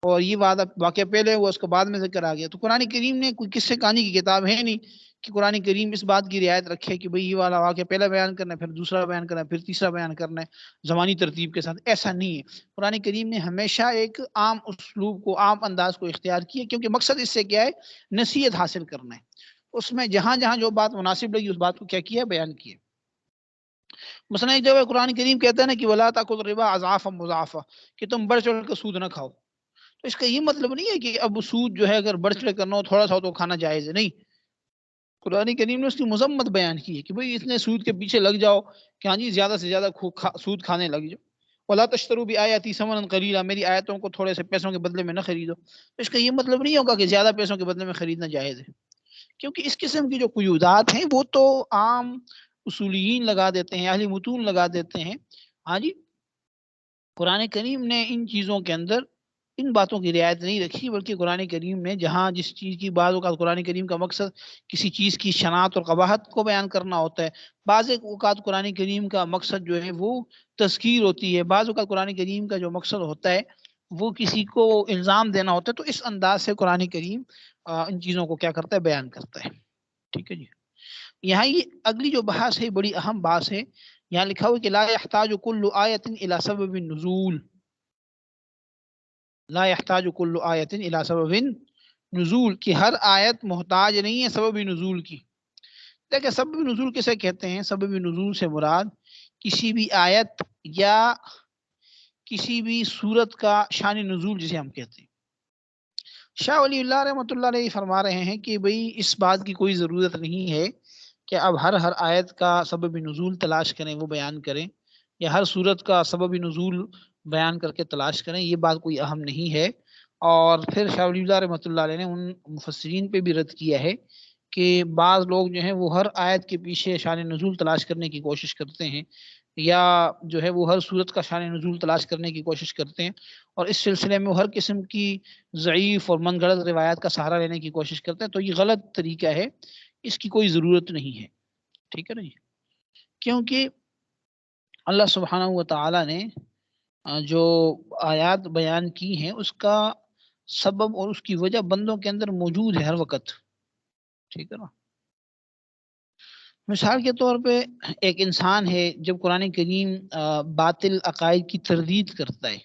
اور یہ واقعہ پہلے ہوا اس کو بعد میں ذکر آ گیا. تو قرآن کریم نے کوئی قصے کہانی کی کتاب ہے نہیں کہ قرآن کریم اس بات کی رعایت رکھے کہ بھئی یہ والا واقعہ پہلا بیان کرنا ہے، پھر دوسرا بیان کرنا ہے، پھر تیسرا بیان کرنا ہے زمانی ترتیب کے ساتھ. ایسا نہیں ہے. قرآن کریم نے ہمیشہ ایک عام اسلوب کو، عام انداز کو اختیار کیا، کیونکہ مقصد اس سے کیا ہے؟ نصیحت حاصل کرنا ہے. اس میں جہاں جہاں جو بات مناسب لگی اس بات کو کیا کیا؟ بیان کیا. مثلا ایک جگہ قرآن کریم کہتا ہے نا کہ وَلَا تَأْكُلُوا الرِّبَا أَضْعَافًا مُضَاعَفًا، کہ تم بڑھ چڑھ کر سود نہ کھاؤ. تو اس کا یہ مطلب نہیں ہے کہ اب سود جو ہے اگر بڑھ چڑھ کرنا ہو تھوڑا سا تو کھانا جائز ہے. نہیں، قرآن کریم نے اس کی مذمت بیان کی ہے کہ بھئی اتنے سود کے پیچھے لگ جاؤ کہ ہاں جی زیادہ سے زیادہ سود کھانے لگ جاؤ. وَلَا تَشْتَرُوا بِآيَاتِي ثَمَنًا قَلِيلًا، میری آیتوں کو تھوڑے سے پیسوں کے بدلے میں نہ خریدو. تو اس کا یہ مطلب نہیں ہوگا کہ زیادہ پیسوں کے بدلے میں خریدنا جائز ہے، کیونکہ اس قسم کی جو قیودات ہیں وہ تو عام اصولیین لگا دیتے ہیں، اہل متون لگا دیتے ہیں. ہاں جی، قرآن کریم نے ان چیزوں کے اندر ان باتوں کی رعایت نہیں رکھی، بلکہ قرآن کریم میں جہاں جس چیز کی بعض اوقات قرآن کریم کا مقصد کسی چیز کی شناعت اور قباحت کو بیان کرنا ہوتا ہے، بعض اوقات قرآن کریم کا مقصد جو ہے وہ تذکیر ہوتی ہے، بعض اوقات قرآن کریم کا جو مقصد ہوتا ہے وہ کسی کو الزام دینا ہوتا ہے. تو اس انداز سے قرآن کریم ان چیزوں کو کیا کرتا ہے؟ بیان کرتا ہے. ٹھیک ہے جی. یہاں یہ اگلی جو بحث ہے بڑی اہم بحث ہے. یہاں لکھا ہوا کہ لا يحتاج كل آیت الى سبب النزول، لا يحتاج كل آیت الى سبب نزول، کی ہر آیت محتاج نہیں ہے سبب نزول کی. دیکھیں سبب نزول کسے کہتے ہیں؟ سبب نزول سے مراد کسی بھی آیت یا کسی بھی صورت کا شان نزول جسے ہم کہتے ہیں. شاہ ولی اللہ رحمۃ اللہ علیہ فرما رہے ہیں کہ بھئی اس بات کی کوئی ضرورت نہیں ہے کہ اب ہر آیت کا سبب نزول تلاش کریں، وہ بیان کریں، یا ہر صورت کا سبب نزول بیان کر کے تلاش کریں. یہ بات کوئی اہم نہیں ہے. اور پھر شاہ ولی اللہ رحمۃ اللہ علیہ نے ان مفسرین پہ بھی رد کیا ہے کہ بعض لوگ جو ہیں وہ ہر آیت کے پیچھے شان نزول تلاش کرنے کی کوشش کرتے ہیں، یا جو ہے وہ ہر صورت کا شان نزول تلاش کرنے کی کوشش کرتے ہیں، اور اس سلسلے میں وہ ہر قسم کی ضعیف اور من گھڑت روایات کا سہارا لینے کی کوشش کرتے ہیں. تو یہ غلط طریقہ ہے، اس کی کوئی ضرورت نہیں ہے. ٹھیک ہے نا جی. کیونکہ اللہ سبحانہ و تعالی نے جو آیات بیان کی ہیں اس کا سبب اور اس کی وجہ بندوں کے اندر موجود ہے ہر وقت. ٹھیک ہے نا. مثال کے طور پہ ایک انسان ہے، جب قرآن کریم باطل عقائد کی تردید کرتا ہے،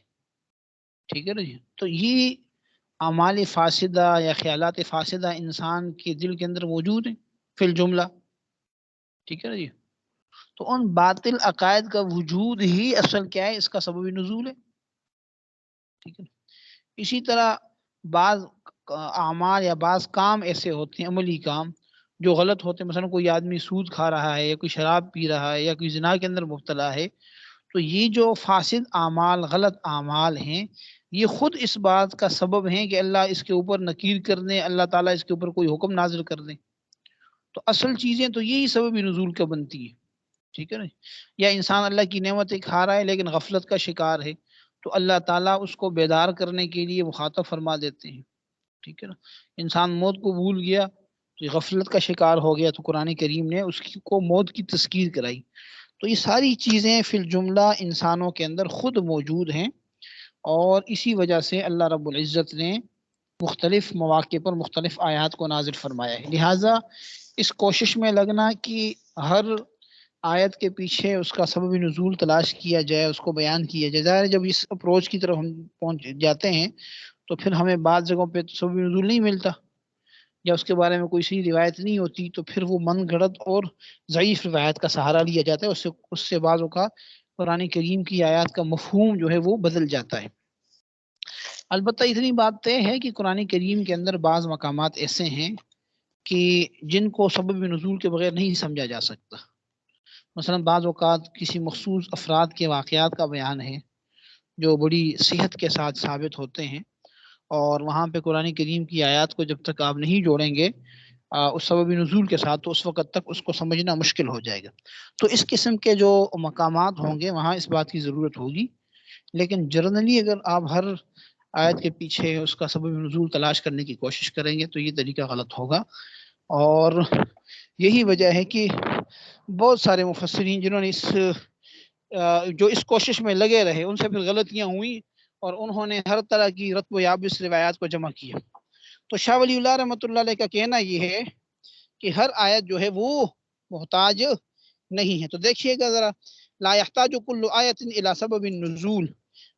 ٹھیک ہے نا جی، تو یہ اعمال فاسدہ یا خیالات فاسدہ انسان کے دل کے اندر موجود ہیں فی الجملہ. ٹھیک ہے نا جی. تو ان باطل عقائد کا وجود ہی اصل کیا ہے؟ اس کا سبب نزول ہے. ٹھیک ہے. اسی طرح بعض اعمال یا بعض کام ایسے ہوتے ہیں، عملی کام جو غلط ہوتے ہیں، مثلا کوئی آدمی سود کھا رہا ہے، یا کوئی شراب پی رہا ہے، یا کوئی زنا کے اندر مبتلا ہے، تو یہ جو فاسد اعمال، غلط اعمال ہیں، یہ خود اس بات کا سبب ہیں کہ اللہ اس کے اوپر نکیر کر دیں، اللہ تعالیٰ اس کے اوپر کوئی حکم نازل کر دیں. تو اصل چیزیں تو یہی سبب نزول کا بنتی ہے. ٹھیک ہے نا. یا انسان اللہ کی نعمتیں کھا رہا ہے لیکن غفلت کا شکار ہے، تو اللہ تعالیٰ اس کو بیدار کرنے کے لیے مخاطب فرما دیتے ہیں. ٹھیک ہے نا. انسان موت کو بھول گیا تو غفلت کا شکار ہو گیا، تو قرآن کریم نے اس کو موت کی تذکیر کرائی. تو یہ ساری چیزیں فی الجملہ انسانوں کے اندر خود موجود ہیں، اور اسی وجہ سے اللہ رب العزت نے مختلف مواقع پر مختلف آیات کو نازل فرمایا ہے. لہٰذا اس کوشش میں لگنا کہ ہر آیت کے پیچھے اس کا سبب نزول تلاش کیا جائے، اس کو بیان کیا جائے. ظاہر ہے جب اس اپروچ کی طرف ہم پہنچ جاتے ہیں تو پھر ہمیں بعض جگہوں پہ سبب نزول نہیں ملتا، یا اس کے بارے میں کوئی صحیح روایت نہیں ہوتی، تو پھر وہ من گھڑت اور ضعیف روایت کا سہارا لیا جاتا ہے. اس سے بعضوں کا قرآن کریم کی آیات کا مفہوم جو ہے وہ بدل جاتا ہے. البتہ اتنی بات طے ہے کہ قرآن کریم کے اندر بعض مقامات ایسے ہیں کہ جن کو سبب نزول کے بغیر نہیں سمجھا جا سکتا. مثلا بعض اوقات کسی مخصوص افراد کے واقعات کا بیان ہے جو بڑی صحت کے ساتھ ثابت ہوتے ہیں، اور وہاں پہ قرآن کریم کی آیات کو جب تک آپ نہیں جوڑیں گے اس سبب نزول کے ساتھ، تو اس وقت تک اس کو سمجھنا مشکل ہو جائے گا. تو اس قسم کے جو مقامات ہوں گے وہاں اس بات کی ضرورت ہوگی. لیکن جنرلی اگر آپ ہر آیت کے پیچھے اس کا سبب نزول تلاش کرنے کی کوشش کریں گے تو یہ طریقہ غلط ہوگا. اور یہی وجہ ہے کہ بہت سارے مفسرین جنہوں نے جو اس کوشش میں لگے رہے، ان سے پھر غلطیاں ہوئیں، اور انہوں نے ہر طرح کی رتب و یابس روایات کو جمع کیا۔ تو شاہ ولی اللہ رحمۃ اللہ علیہ کا کہنا یہ ہے کہ ہر آیت جو ہے وہ محتاج نہیں ہے۔ تو دیکھیے گا ذرا، لا يحتاج كل آیت الى سبب النزول،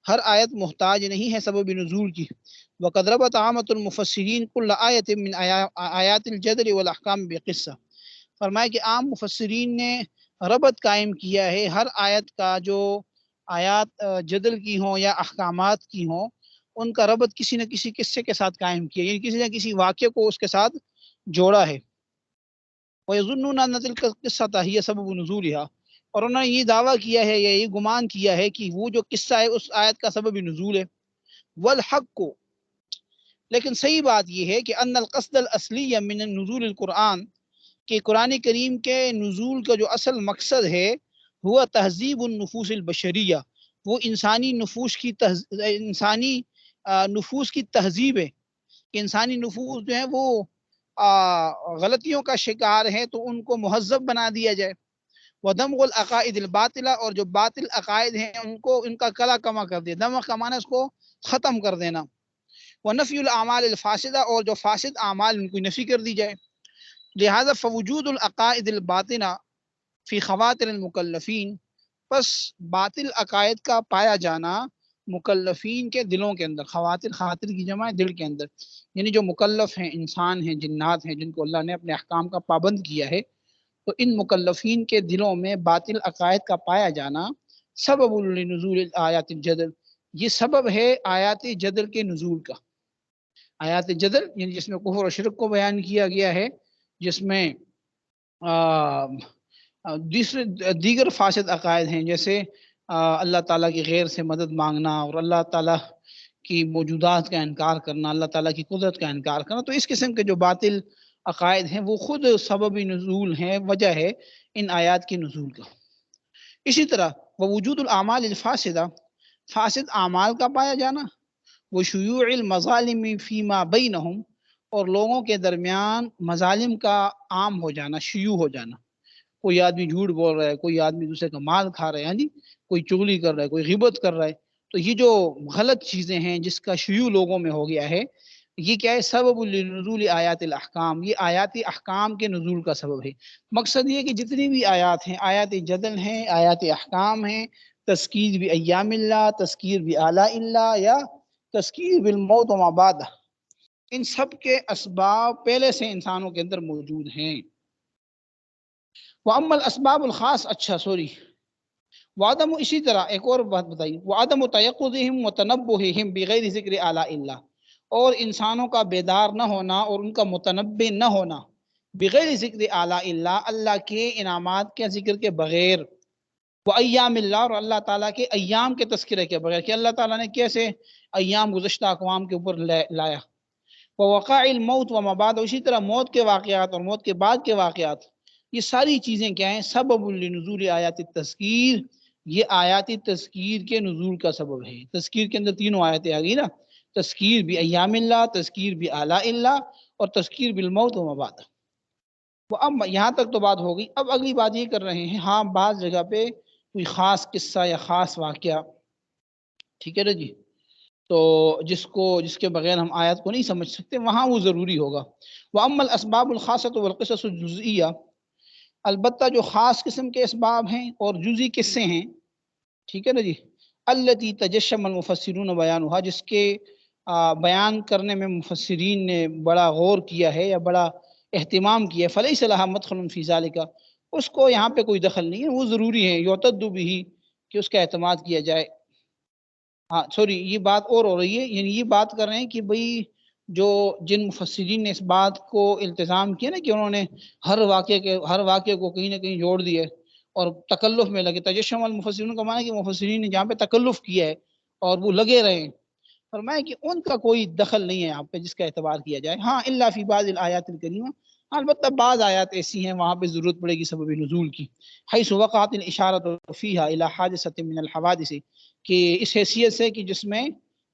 ہر آیت محتاج نہیں ہے سبب نزول کی۔ وقد ربط عامۃ المفسرین كل آیت من آیات الجدل والاحکام بقصہ، فرمایا کہ عام مفسرین نے ربط قائم کیا ہے ہر آیت کا، جو آیات جدل کی ہوں یا احکامات کی ہوں، ان کا ربط کسی نہ کسی قصے کے ساتھ قائم کیا، یعنی کسی نہ کسی واقعے کو اس کے ساتھ جوڑا ہے۔ وَيَظُنُّونَ أَنَّ تِلْكَ الْقِصَّةَ هِيَ سَبَبُ نُزُولِهَا، اور انہوں نے یہ دعویٰ کیا ہے یا یہ گمان کیا ہے کہ وہ جو قصہ ہے اس آیت کا سبب نزول ہے۔ وَالْحَقُّ، لیکن صحیح بات یہ ہے کہ ان القصد الاصلی من نزول القرآن، کہ قرآن کریم کے نزول کا جو اصل مقصد ہے وہ تہذیب النفوس البشریہ، وہ انسانی نفوس کی تہذیب ہے، کہ انسانی نفوس جو ہیں وہ غلطیوں کا شکار ہیں تو ان کو مہذب بنا دیا جائے۔ وَدَمْغُ الْعَقَائِدِ الْبَاطِلَةِ، اور جو باطل عقائد ہیں ان کا کلا کما کر دیا، دمغ کا معنی اس کو ختم کر دینا۔ وَنَفْيُ الْأَعْمَالِ الْفَاسِدَةِ، اور جو فاسد اعمال ان کی نفی کر دی جائے۔ لہذا فوجود العقائد الباطنہ فی خواطر المکلفین، پس باطل عقائد کا پایا جانا مکلفین کے دلوں کے اندر، خواطر کی جمع ہے دل کے اندر، یعنی جو مکلف ہیں، انسان ہیں، جنات ہیں، جن کو اللہ نے اپنے احکام کا پابند کیا ہے، تو ان مکلفین کے دلوں میں باطل عقائد کا پایا جانا سبب لنزول آیات الجدل، یہ سبب ہے آیات جدل کے نزول کا۔ آیات جدل یعنی جس میں کفر و شرک کو بیان کیا گیا ہے، جس میں دیگر فاسد عقائد ہیں، جیسے اللہ تعالیٰ کی غیر سے مدد مانگنا اور اللہ تعالیٰ کی موجودات کا انکار کرنا، اللہ تعالیٰ کی قدرت کا انکار کرنا، تو اس قسم کے جو باطل عقائد ہیں وہ خود سبب نزول ہیں، وجہ ہے ان آیات کی نزول کا۔ اسی طرح ووجود الاعمال الفاسدہ، فاسد اعمال کا پایا جانا، وشیوع المظالم فیما بینہم، اور لوگوں کے درمیان مظالم کا عام ہو جانا، شیوع ہو جانا، کوئی آدمی جھوٹ بول رہا ہے، کوئی آدمی دوسرے کا مال کھا رہا ہے، یعنی کوئی چغلی کر رہا ہے، کوئی غیبت کر رہا ہے، تو یہ جو غلط چیزیں ہیں جس کا شیوع لوگوں میں ہو گیا ہے، یہ کیا ہے؟ سبب لنزول آیات الاحکام، یہ آیات احکام کے نزول کا سبب ہے۔ مقصد یہ کہ جتنی بھی آیات ہیں، آیات جدل ہیں، آیات احکام ہیں، تذکیر بھی ایام اللہ، تذکیر بھی آلاء اللہ، یا تذکیر بالموت وما بعد، ان سب کے اسباب پہلے سے انسانوں کے اندر موجود ہیں۔ وَأَمَّا الْأَسْبَابُ الْخَاص، وَعَدَمُ، اسی طرح ایک اور بات بتائی، وَعَدَمُ تَيَقُّظِهِمْ وَتَنَبُّهِهِمْ بِغَيْرِ ذِكْرِ آلَاءِ اللَّهِ، اور انسانوں کا بیدار نہ ہونا اور ان کا متنبع نہ ہونا، بغیر ذکر آلاء اللہ، اللہ کے انعامات کے ذکر کے بغیر، وَأَيَّامِ اللَّهِ، اور اللہ تعالیٰ کے ایام کے تذکرے کے بغیر، کہ اللہ تعالیٰ نے کیسے ایام گزشتہ اقوام کے اوپر لایا۔ وَوَقَاعِ الْمَوْتِ وَمَا بَعْدَ، اسی طرح موت کے واقعات اور موت کے بعد کے واقعات، یہ ساری چیزیں کیا ہیں؟ سبب لنزول آیات التذکیر، یہ آیات تذکیر کے نزول کا سبب ہے۔ تذکیر کے اندر تینوں آیتیں آ گئی نا، تذکیر بھی ایام اللہ، تذکیر بھی آلاء اللہ، اور تذکیر بالموت وما بعد۔ وہ اب یہاں تک تو بات ہو گئی، اب اگلی بات یہ کر رہے ہیں، ہاں بعض جگہ پہ کوئی خاص قصہ یا خاص واقعہ، ٹھیک ہے نا جی، تو جس کے بغیر ہم آیات کو نہیں سمجھ سکتے، وہاں وہ ضروری ہوگا۔ وَأَمَّا الْأَسْبَابُ الْخَاصَةُ وَالْقِصَصُ الْجُزْئِيَّةُ، البتہ جو خاص قسم کے اسباب ہیں اور جزئی قصے ہیں، ٹھیک ہے نا جی، الَّتِي تَجَشَّمَ الْمُفَسِّرُونَ بَيَانُهَا، جس کے بیان کرنے میں مفسرین نے بڑا غور کیا ہے یا بڑا اہتمام کیا ہے، فَلَيْسَ لَهَا مَدْخَلٌ فِي ذَلِكَ، اس کو یہاں پہ کوئی دخل نہیں ہے، وہ ضروری ہے، یعتد بِهِ، کہ اس کا اعتماد کیا جائے۔ ہاں سوری، یہ بات اور ہو رہی ہے، یعنی یہ بات کر رہے ہیں کہ بھئی جو جن مفسرین نے اس بات کو التزام کیا نا کہ انہوں نے ہر واقعے کو کہیں نہ کہیں جوڑ دیا اور تکلف میں لگے، تجشم المفسرین کا معنی ہے کہ مفسرین نے جہاں پہ تکلف کیا ہے اور وہ لگے رہے ہیں، فرمایا کہ ان کا کوئی دخل نہیں ہے یہاں پہ جس کا اعتبار کیا جائے۔ ہاں الا فی بعض الآیات الکریمہ، البتہ بعض آیات ایسی ہیں وہاں پہ ضرورت پڑے گی سبب نزول کی، حیث وقعت الاشارۃ فیہا الی حادثۃ من الحوادث، کہ اس حیثیت سے کہ جس میں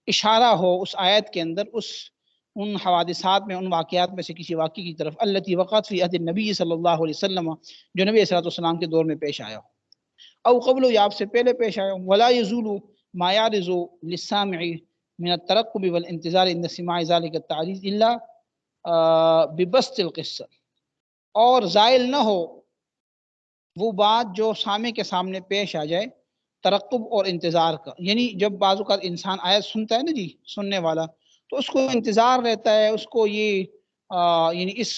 اشارہ ہو اس آیت کے اندر ان حوادثات میں، ان واقعات میں سے کسی واقعے کی طرف، التی وقعت فی عہد النبی صلی اللہ علیہ وسلم، جو نبی صلی اللہ علیہ وسلم کے دور میں پیش آیا ہو، او قبل، یا آپ سے پہلے پیش آیا ہو، ولا یزول، ما يعرض للسامع من الترقب والانتظار عند سماع ذلك التعريض الا ببسط القصہ، اور زائل نہ ہو وہ بات جو سامع کے سامنے پیش آ جائے ترقب اور انتظار کا، یعنی جب بعض اوقات انسان آیت سنتا ہے نا جی، سننے والا، تو اس کو انتظار رہتا ہے، اس کو یہ یعنی اس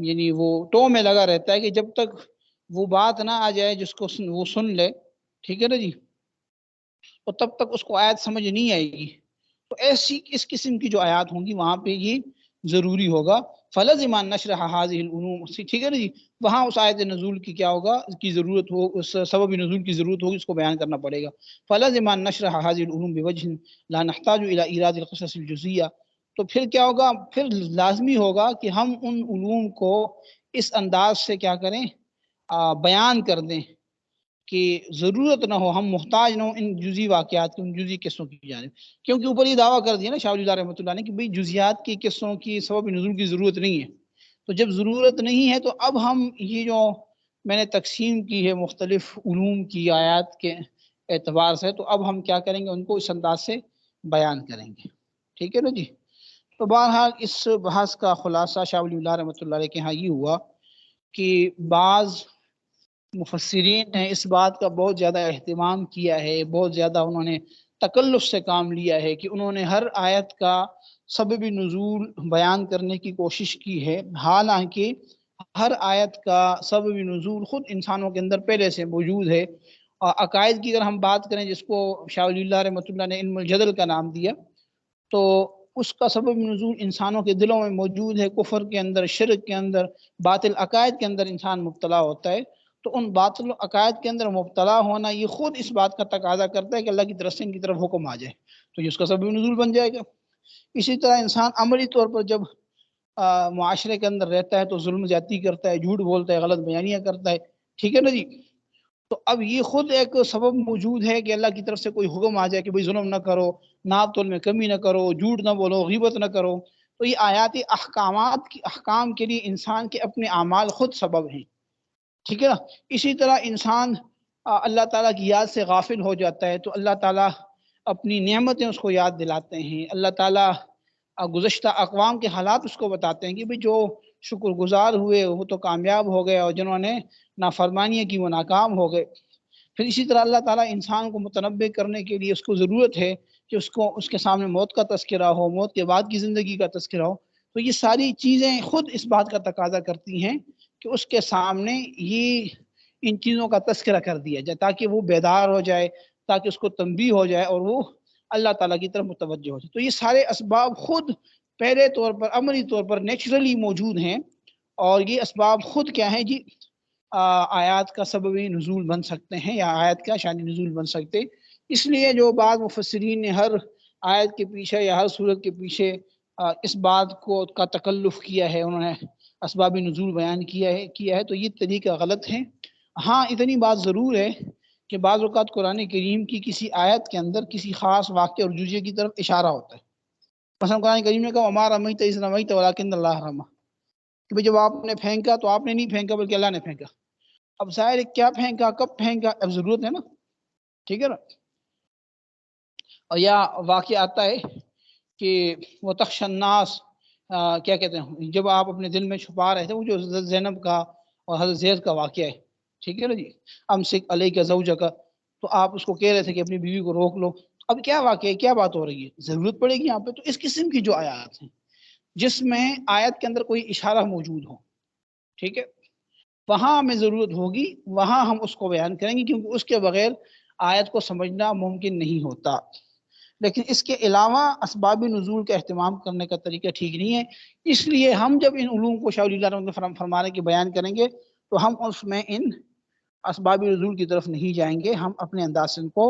یعنی وہ ٹو میں لگا رہتا ہے کہ جب تک وہ بات نہ آ جائے جس کو وہ سن لے، ٹھیک ہے نا جی، اور تب تک اس کو آیت سمجھ نہیں آئے گی۔ تو ایسی اس قسم کی جو آیات ہوں گی وہاں پہ یہ ضروری ہوگا فلزم ان نشرح هذه العلوم، ٹھیک ہے نا جی، وہاں اس آیت نزول کی کیا ہوگا، کی ضرورت ہو، اس سبب نزول کی ضرورت ہوگی، اس کو بیان کرنا پڑے گا۔ فلزم ان نشرح هذه العلوم بوجه لا نحتاج الى ایراد القصص الجزئیہ، تو پھر کیا ہوگا، پھر لازمی ہوگا کہ ہم ان علوم کو اس انداز سے کیا کریں، بیان کر دیں کہ ضرورت نہ ہو، ہم محتاج نہ ہو ان جزئی واقعات کی، ان جزئی قصوں کی جانب، کیونکہ اوپر یہ دعویٰ کر دیا نا شاہ ولی اللہ رحمۃ اللہ نے کہ بھئی جزیات کی قصوں کی سبب نزول کی ضرورت نہیں ہے، تو جب ضرورت نہیں ہے تو اب ہم یہ جو میں نے تقسیم کی ہے مختلف علوم کی آیات کے اعتبار سے، تو اب ہم کیا کریں گے، ان کو اس انداز سے بیان کریں گے، ٹھیک ہے نا جی۔ تو بہرحال اس بحث کا خلاصہ شاہ ولی اللہ رحمۃ اللہ علیہ کے ہاں یہ ہوا کہ بعض مفسرین نے اس بات کا بہت زیادہ اہتمام کیا ہے، بہت زیادہ انہوں نے تکلف سے کام لیا ہے کہ انہوں نے ہر آیت کا سبب نزول بیان کرنے کی کوشش کی ہے، حالانکہ ہر آیت کا سبب نزول خود انسانوں کے اندر پہلے سے موجود ہے۔ اور عقائد کی اگر ہم بات کریں جس کو شاہ ولی اللہ رحمۃ اللہ نے علم الجدل کا نام دیا، تو اس کا سبب نزول انسانوں کے دلوں میں موجود ہے، کفر کے اندر، شرک کے اندر، باطل عقائد کے اندر انسان مبتلا ہوتا ہے، تو ان باطل عقائد کے اندر مبتلا ہونا یہ خود اس بات کا تقاضا کرتا ہے کہ اللہ کی طرف سے ان کی طرف حکم آ جائے، تو یہ اس کا سبب نزول بن جائے گا۔ اسی طرح انسان عملی طور پر جب معاشرے کے اندر رہتا ہے تو ظلم زیادتی کرتا ہے، جھوٹ بولتا ہے، غلط بیانیاں کرتا ہے، ٹھیک ہے نا جی، تو اب یہ خود ایک سبب موجود ہے کہ اللہ کی طرف سے کوئی حکم آ جائے کہ بھئی ظلم نہ کرو، ناپ تول میں کمی نہ کرو، جھوٹ نہ بولو، غیبت نہ کرو، تو یہ آیات احکام کے لیے انسان کے اپنے اعمال خود سبب ہیں، ٹھیک ہے نا۔ اسی طرح انسان اللہ تعالیٰ کی یاد سے غافل ہو جاتا ہے تو اللہ تعالیٰ اپنی نعمتیں اس کو یاد دلاتے ہیں، اللہ تعالیٰ گزشتہ اقوام کے حالات اس کو بتاتے ہیں کہ بھئی جو شکر گزار ہوئے وہ تو کامیاب ہو گئے، اور جنہوں نے نافرمانیاں کی وہ ناکام ہو گئے۔ پھر اسی طرح اللہ تعالیٰ انسان کو متنبع کرنے کے لیے اس کو ضرورت ہے کہ اس کے سامنے موت کا تذکرہ ہو، موت کے بعد کی زندگی کا تذکرہ ہو، تو یہ ساری چیزیں خود اس بات کا تقاضا کرتی ہیں کہ اس کے سامنے یہ ان چیزوں کا تذکرہ کر دیا جائے تاکہ وہ بیدار ہو جائے، تاکہ اس کو تنبیہ ہو جائے اور وہ اللہ تعالیٰ کی طرف متوجہ ہو جائے۔ تو یہ سارے اسباب خود پہلے طور پر، عملی طور پر نیچرلی موجود ہیں، اور یہ اسباب خود کیا ہیں جی، آیات کا سبب نزول بن سکتے ہیں یا آیات کا شان نزول بن سکتے۔ اس لیے جو بعض مفسرین نے ہر آیت کے پیچھے یا ہر صورت کے پیچھے اس بات کا تکلف کیا ہے، انہوں نے اسباب نزول بیان کیا ہے، تو یہ طریقہ غلط ہے۔ ہاں اتنی بات ضرور ہے کہ بعض اوقات قرآن کریم کی کسی آیت کے اندر کسی خاص واقعہ اور جزیے کی طرف اشارہ ہوتا ہے۔ مثلا قرآن کریم نے کہا وَمَا رَمَيْتَ إِذْ رَمَيْتَ وَلَٰكِنَّ اللَّهَ رَمَىٰ، کہ جب آپ نے پھینکا تو آپ نے نہیں پھینکا بلکہ اللہ نے پھینکا۔ اب ظاہر ہے کیا پھینکا، کب پھینکا، اب ضرورت ہے نا، ٹھیک ہے نا۔ اور یا واقعہ آتا ہے کہ وَتَخْشَى النَّاسَ، کیا کہتے ہیں، جب آپ اپنے دل میں چھپا رہے تھے، وہ جو حضرت زینب کا اور حضرت زید کا واقعہ ہے، ٹھیک ہے نا جی، امسک علیک زوجک، تو آپ اس کو کہہ رہے تھے کہ اپنی بیوی کو روک لو۔ اب کیا واقعہ ہے، کیا بات ہو رہی ہے، ضرورت پڑے گی یہاں پہ، تو اس قسم کی جو آیات ہیں جس میں آیت کے اندر کوئی اشارہ موجود ہو، ٹھیک ہے، وہاں ہمیں ضرورت ہوگی، وہاں ہم اس کو بیان کریں گے، کیونکہ اس کے بغیر آیت کو سمجھنا ممکن نہیں ہوتا۔ لیکن اس کے علاوہ اسباب نزول کا اہتمام کرنے کا طریقہ ٹھیک نہیں ہے، اس لیے ہم جب ان علوم کو شاہ ولی اللہ رحمۃ اللہ فرمانے کی بیان کریں گے تو ہم اس میں ان اسباب نزول کی طرف نہیں جائیں گے، ہم اپنے انداز سے ان کو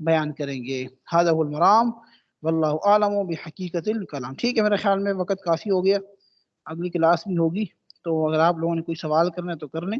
بیان کریں گے۔ ھذا هو المرام واللہ اعلم بحقیقت الکلام۔ ٹھیک ہے، میرے خیال میں وقت کافی ہو گیا، اگلی کلاس بھی ہوگی، تو اگر آپ لوگوں نے کوئی سوال کرنا ہے تو کر لیں۔